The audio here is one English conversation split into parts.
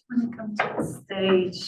want to come to the stage,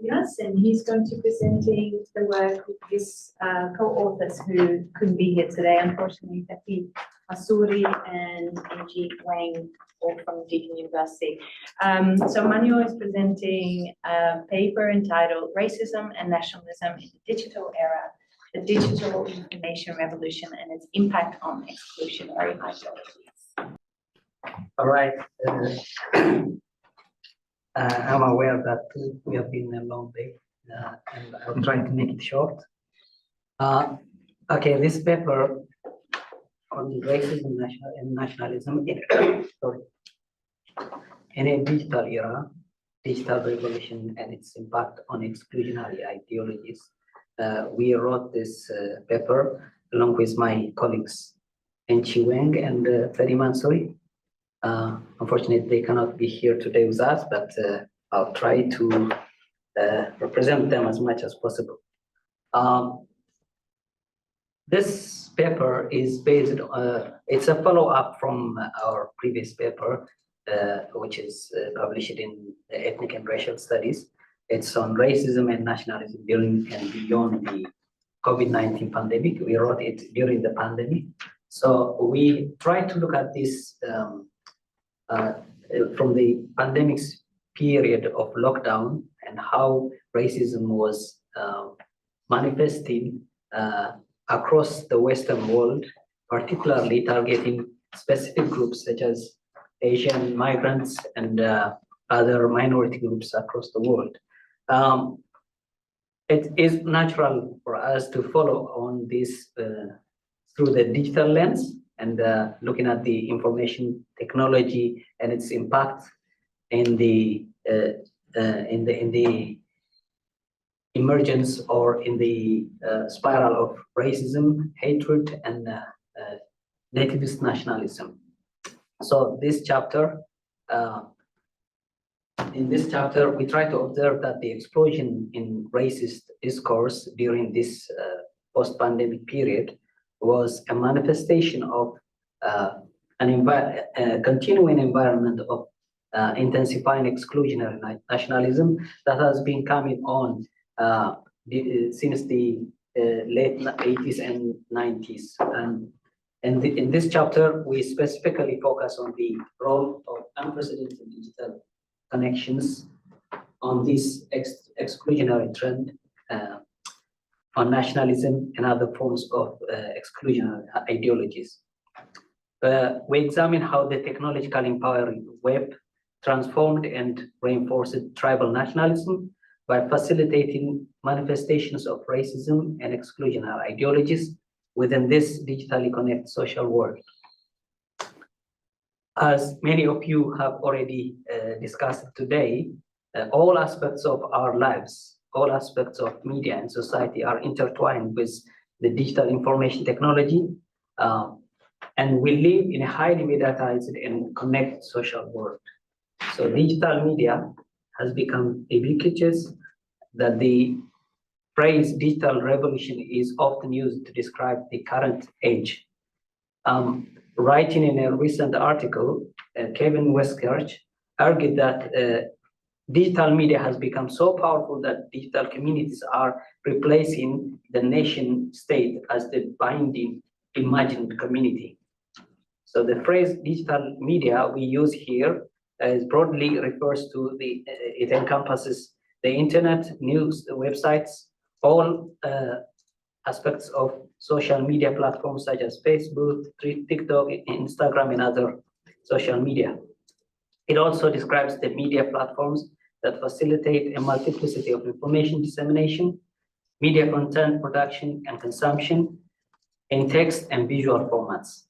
Elias, and he's going to be presenting the work with his co-authors who couldn't be here today, unfortunately, Fethi, Mansouri, and Enqi, Weng, all from Deakin University. So Amanuel is presenting a paper entitled Racism and Nationalism in the Digital Era, the Digital Information Revolution and its Impact on Exclusionary Ideologies. All right. I'm aware that we have been a long day, and I'm trying to make it short. Okay, this paper on racism and nationalism sorry, in a digital era, digital revolution and its impact on exclusionary ideologies. We wrote this paper along with my colleagues Enqi, Weng, and Fethi Mansouri. Unfortunately, they cannot be here today with us, but I'll try to represent them as much as possible. This paper is based on, it's a follow-up from our previous paper, which is published in Ethnic and Racial Studies. It's on racism and nationalism during and beyond the COVID-19 pandemic. We wrote it during the pandemic. So we try to look at this from the pandemic's period of lockdown and how racism was manifesting across the Western world, particularly targeting specific groups such as Asian migrants and other minority groups across the world. It is natural for us to follow on this through the digital lens and looking at the information technology and its impact in the emergence or in the spiral of racism, hatred, and nativist nationalism. So this chapter, in this chapter, we try to observe that the explosion in racist discourse during this post-pandemic period was a manifestation of a continuing environment of intensifying exclusionary nationalism that has been coming on since the late 80s and 90s. And in this chapter, we specifically focus on the role of unprecedented digital connections on this exclusionary trend, on nationalism and other forms of exclusionary ideologies. We examine how the technological empowering web transformed and reinforced tribal nationalism by facilitating manifestations of racism and exclusionary ideologies within this digitally connected social world. As many of you have already discussed today, all aspects of our lives, all aspects of media and society are intertwined with the digital information technology, and we live in a highly mediatized and connected social world. So digital media has become ubiquitous, that the phrase digital revolution is often used to describe the current age. Writing in a recent article, Kevin Westkirch argued that digital media has become so powerful that digital communities are replacing the nation state as the binding imagined community. So the phrase digital media we use here broadly refers to it encompasses the internet, news, websites, all aspects of social media platforms such as Facebook, TikTok, Instagram, and other social media. It also describes the media platforms that facilitate a multiplicity of information dissemination, media content production and consumption in text and visual formats.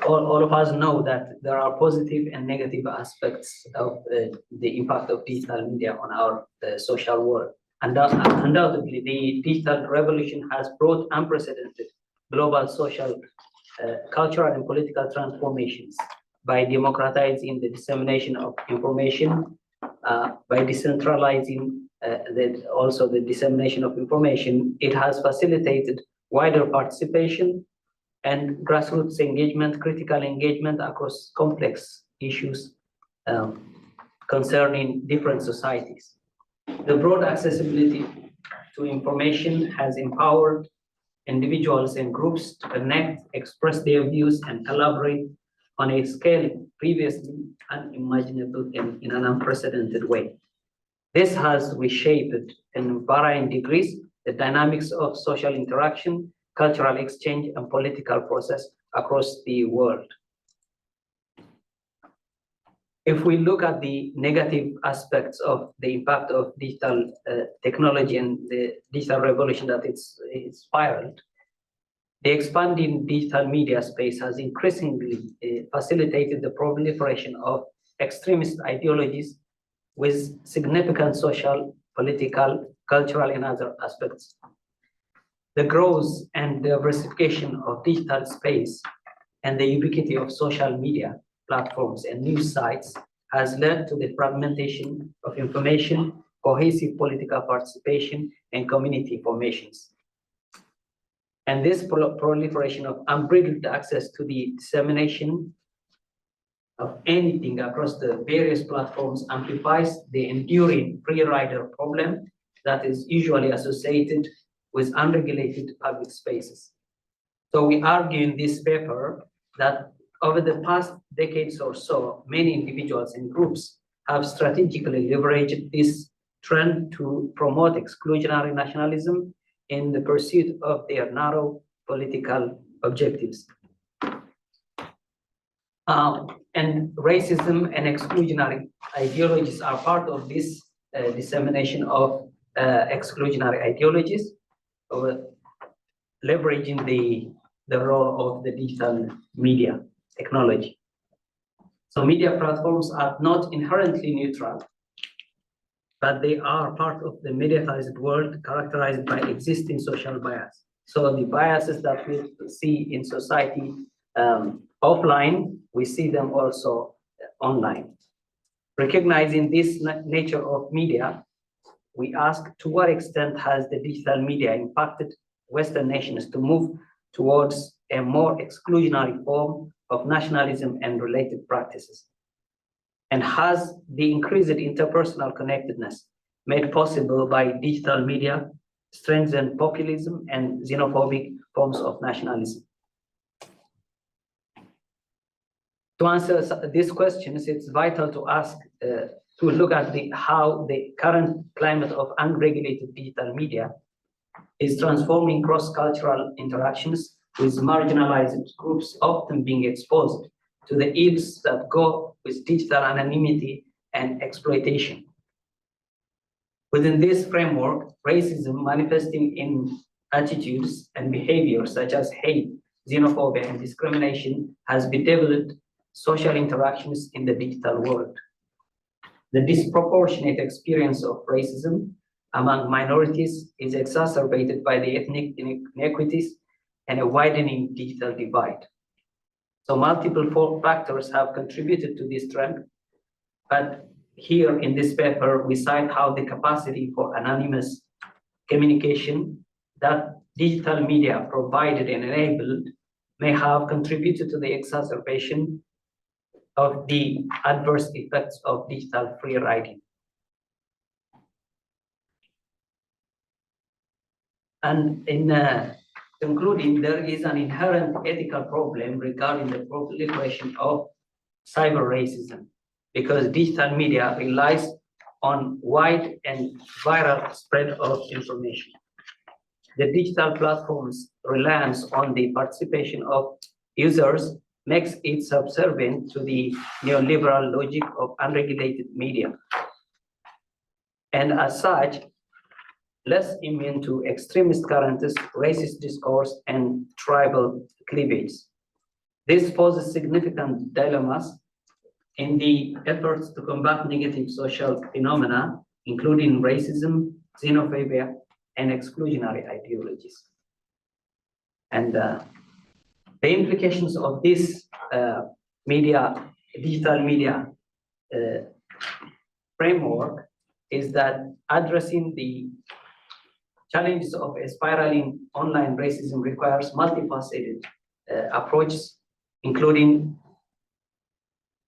All of us know that there are positive and negative aspects of the impact of digital media on our social world. Undoubtedly, the digital revolution has brought unprecedented global social, cultural, and political transformations by democratizing the dissemination of information, by decentralizing also the dissemination of information. It has facilitated wider participation, and grassroots engagement, critical engagement across complex issues concerning different societies. The broad accessibility to information has empowered individuals and groups to connect, express their views, and collaborate on a scale previously unimaginable in an unprecedented way. This has reshaped in varying degrees the dynamics of social interaction, cultural exchange, and political process across the world. If we look at the negative aspects of the impact of digital technology and the digital revolution that it's spiraled, the expanding digital media space has increasingly facilitated the proliferation of extremist ideologies with significant social, political, cultural, and other aspects. The growth and diversification of digital space and the ubiquity of social media platforms and news sites has led to the fragmentation of information, cohesive political participation, and community formations. And this proliferation of unbridled access to the dissemination of anything across the various platforms amplifies the enduring free rider problem that is usually associated with unregulated public spaces. So we argue in this paper that over the past decades or so, many individuals and groups have strategically leveraged this trend to promote exclusionary nationalism in the pursuit of their narrow political objectives. And racism and exclusionary ideologies are part of this dissemination of exclusionary ideologies, leveraging the role of the digital media technology. So media platforms are not inherently neutral, but they are part of the mediatized world characterized by existing social bias. So the biases that we see in society offline, we see them also online. Recognizing this nature of media, we ask, to what extent has the digital media impacted Western nations to move towards a more exclusionary form of nationalism and related practices? And has the increased interpersonal connectedness made possible by digital media strengthened populism and xenophobic forms of nationalism? To answer these questions, it's vital to ask, to look at how the current climate of unregulated digital media is transforming cross-cultural interactions, with marginalized groups often being exposed to the ills that go with digital anonymity and exploitation. Within this framework, racism manifesting in attitudes and behaviors such as hate, xenophobia, and discrimination has bedeviled social interactions in the digital world. The disproportionate experience of racism among minorities is exacerbated by the ethnic inequities and a widening digital divide. So multiple factors have contributed to this trend, but here in this paper, we cite how the capacity for anonymous communication that digital media provided and enabled may have contributed to the exacerbation of the adverse effects of digital free riding. And in concluding, there is an inherent ethical problem regarding the proliferation of cyber racism, because digital media relies on wide and viral spread of information. The digital platform's reliance on the participation of users makes it subservient to the neoliberal logic of unregulated media, and as such, less immune to extremist currents, racist discourse, and tribal cleavage. This poses significant dilemmas in the efforts to combat negative social phenomena, including racism, xenophobia, and exclusionary ideologies. And the implications of this digital media framework is that addressing the challenges of a spiraling online racism requires multifaceted approaches, including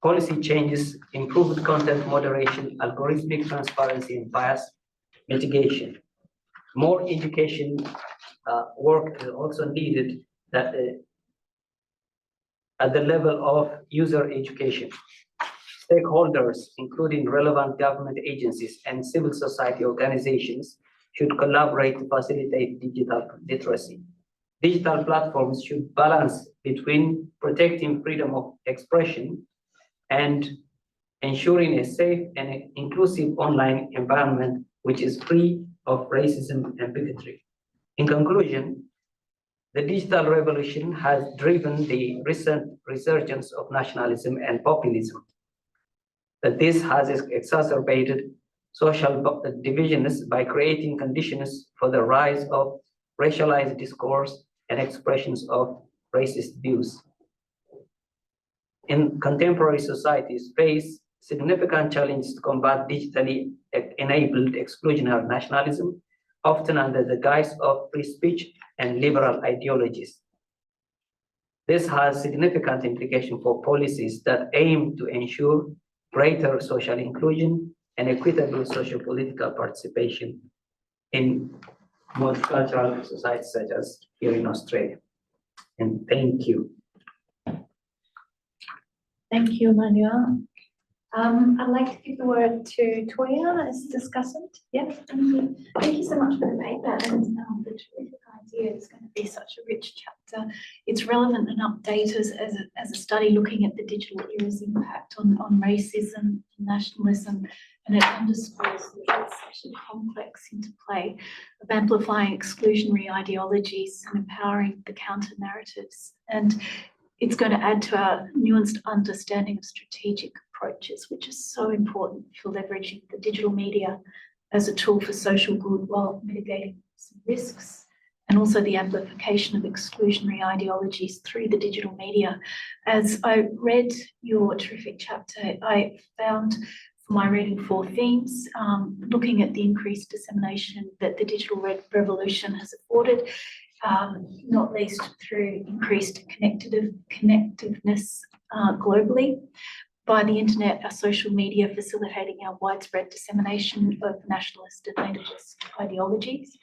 policy changes, improved content moderation, algorithmic transparency, and bias mitigation. More education work is also needed that at the level of user education. Stakeholders, including relevant government agencies and civil society organizations, should collaborate to facilitate digital literacy. Digital platforms should balance between protecting freedom of expression and ensuring a safe and inclusive online environment which is free of racism and bigotry. In conclusion, the digital revolution has driven the recent resurgence of nationalism and populism. That this has exacerbated social divisions by creating conditions for the rise of racialized discourse and expressions of racist views. In contemporary societies face significant challenges to combat digitally enabled exclusionary nationalism, often under the guise of free speech and liberal ideologies. This has significant implications for policies that aim to ensure greater social inclusion and equitable socio-political participation in multicultural societies such as here in Australia. And thank you. Thank you, Amanuel. I'd like to give the word to Toija as discussant. Yeah, thank you so much for the paper and the terrific idea. It's going to be such a rich chapter. It's relevant and updated as a study looking at the digital era's impact on racism, nationalism, and it underscores that such a complex interplay of amplifying exclusionary ideologies and empowering the counter narratives. And it's going to add to our nuanced understanding of strategic approaches, which is so important for leveraging the digital media as a tool for social good while mitigating some risks, and also the amplification of exclusionary ideologies through the digital media. As I read your terrific chapter, I found for my reading 4 themes, looking at the increased dissemination that the digital revolution has afforded, not least through increased connectiveness globally, by the internet, our social media facilitating our widespread dissemination of nationalist and nativist ideologies.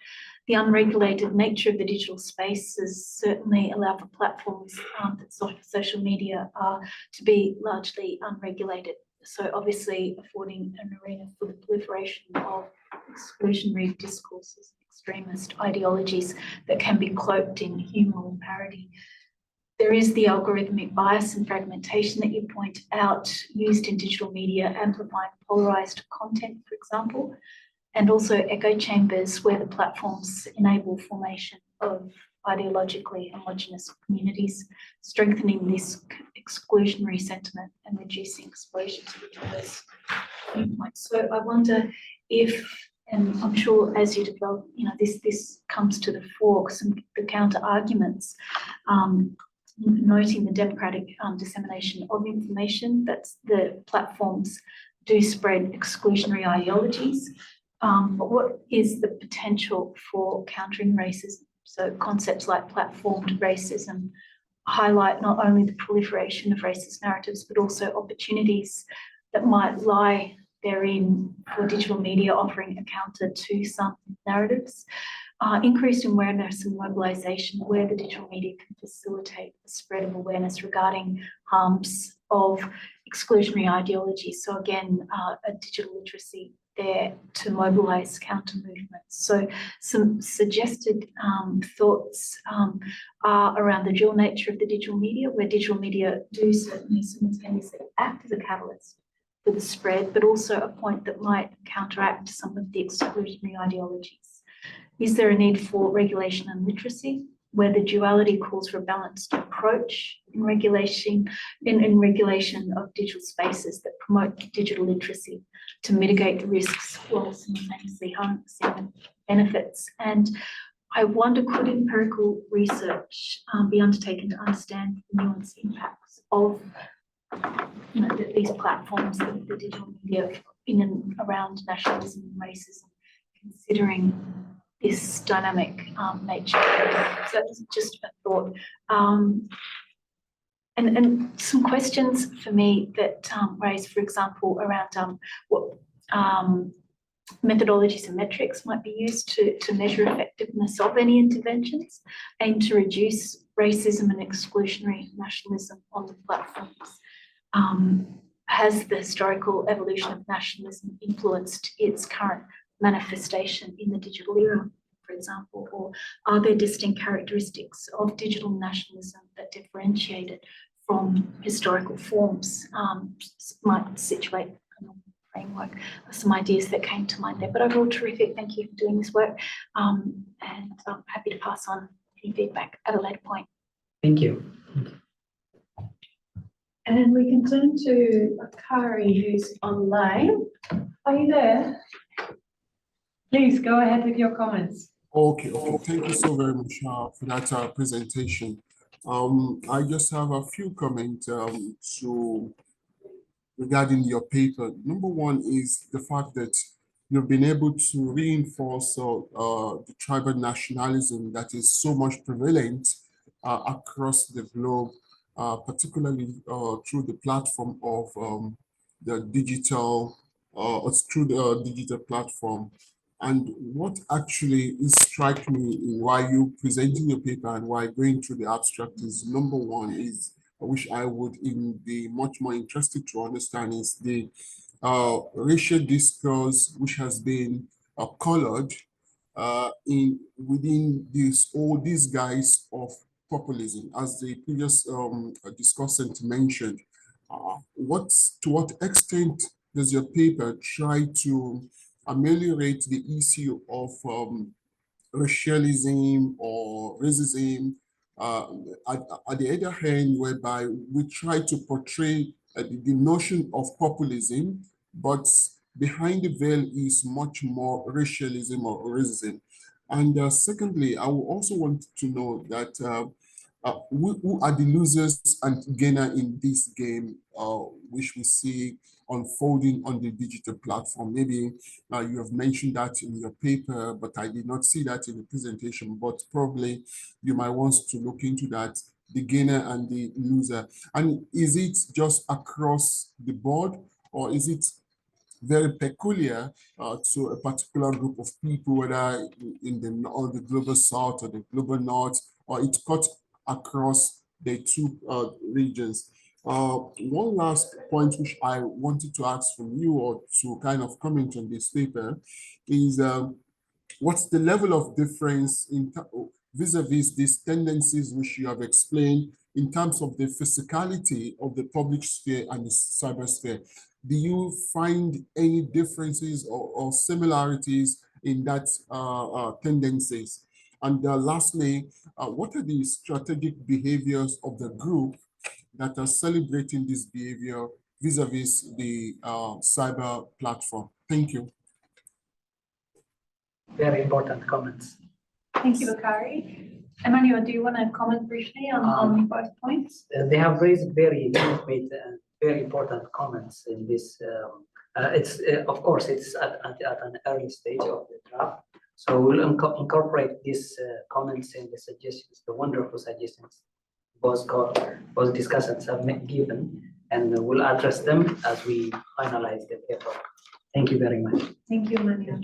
The unregulated nature of the digital spaces certainly allow for platforms that social media are to be largely unregulated. So obviously affording an arena for the proliferation of exclusionary discourses, extremist ideologies that can be cloaked in humour or parody. There is the algorithmic bias and fragmentation that you point out used in digital media, amplifying polarised content, for example, and also echo chambers where the platforms enable formation of ideologically homogenous communities, strengthening this exclusionary sentiment and reducing exposure to the diverse viewpoints. So I wonder if, and I'm sure as you develop, this comes to the fore, some the counter arguments, noting the democratic dissemination of information, that the platforms do spread exclusionary ideologies. But what is the potential for countering racism? So concepts like platformed racism highlight not only the proliferation of racist narratives, but also opportunities that might lie therein for digital media offering a counter to some narratives. Increased awareness and mobilisation where the digital media can facilitate the spread of awareness regarding harms of exclusionary ideologies. So again, a digital literacy there to mobilise counter movements. So some suggested thoughts are around the dual nature of the digital media, where digital media do certainly simultaneously act as a catalyst for the spread, but also a point that might counteract some of the exclusionary ideologies. Is there a need for regulation and literacy, where the duality calls for a balanced approach in regulation of digital spaces that promote digital literacy to mitigate the risks while simultaneously harnessing benefits? And I wonder, could empirical research be undertaken to understand the nuanced impacts of these platforms, the digital media in and around nationalism and racism, considering this dynamic nature. So it's just a thought. And some questions for me that raise, for example, around what methodologies and metrics might be used to measure effectiveness of any interventions and to reduce racism and exclusionary nationalism on the platforms. Has the historical evolution of nationalism influenced its current manifestation in the digital era, for example, or are there distinct characteristics of digital nationalism that differentiate it from historical forms? Might situate a framework of some ideas that came to mind there. But overall, terrific. Thank you for doing this work, and I'm happy to pass on any feedback at a later point. Thank you. And we can turn to Bakare, who's online. Are you there? Please go ahead with your comments. Okay. Thank you so very much for that presentation. I just have a few comments regarding your paper. Number one is the fact that you've been able to reinforce the tribal nationalism that is so much prevalent across the globe, particularly through the platform of the digital, through the digital platform. And what actually is striking me while you presenting your paper and while going through the abstract is, number one is, which I would be much more interested to understand, is the racial discourse which has been colored within these guys of populism, as the previous discussant mentioned. To what extent does your paper try to ameliorate the issue of racialism or racism, at the other hand, whereby we try to portray the notion of populism, but behind the veil is much more racialism or racism. And secondly, I would also want to know that who are the losers and gainers in this game, which we see unfolding on the digital platform? Maybe you have mentioned that in your paper, but I did not see that in the presentation, but probably you might want to look into that, the gainer and the loser. And is it just across the board, or is it very peculiar to a particular group of people, whether in the global south or the global north, or it cut across the two regions? One last point which I wanted to ask from you, or to kind of comment on this paper, is what's the level of difference in vis-a-vis these tendencies which you have explained in terms of the physicality of the public sphere and the cybersphere? Do you find any differences or similarities in that tendencies? And lastly, what are the strategic behaviors of the group that are celebrating this behavior vis-a-vis the cyber platform? Thank you. Very important comments. Thank you, Bakare. Amanuel, do you want to comment briefly on both points? They have raised very concrete and very important comments in this. It's of course it's at an early stage of the draft, so we'll incorporate these comments and the suggestions, the wonderful suggestions both discussants have given, and we'll address them as we finalize the paper. Thank you very much. Thank you, Amanuel.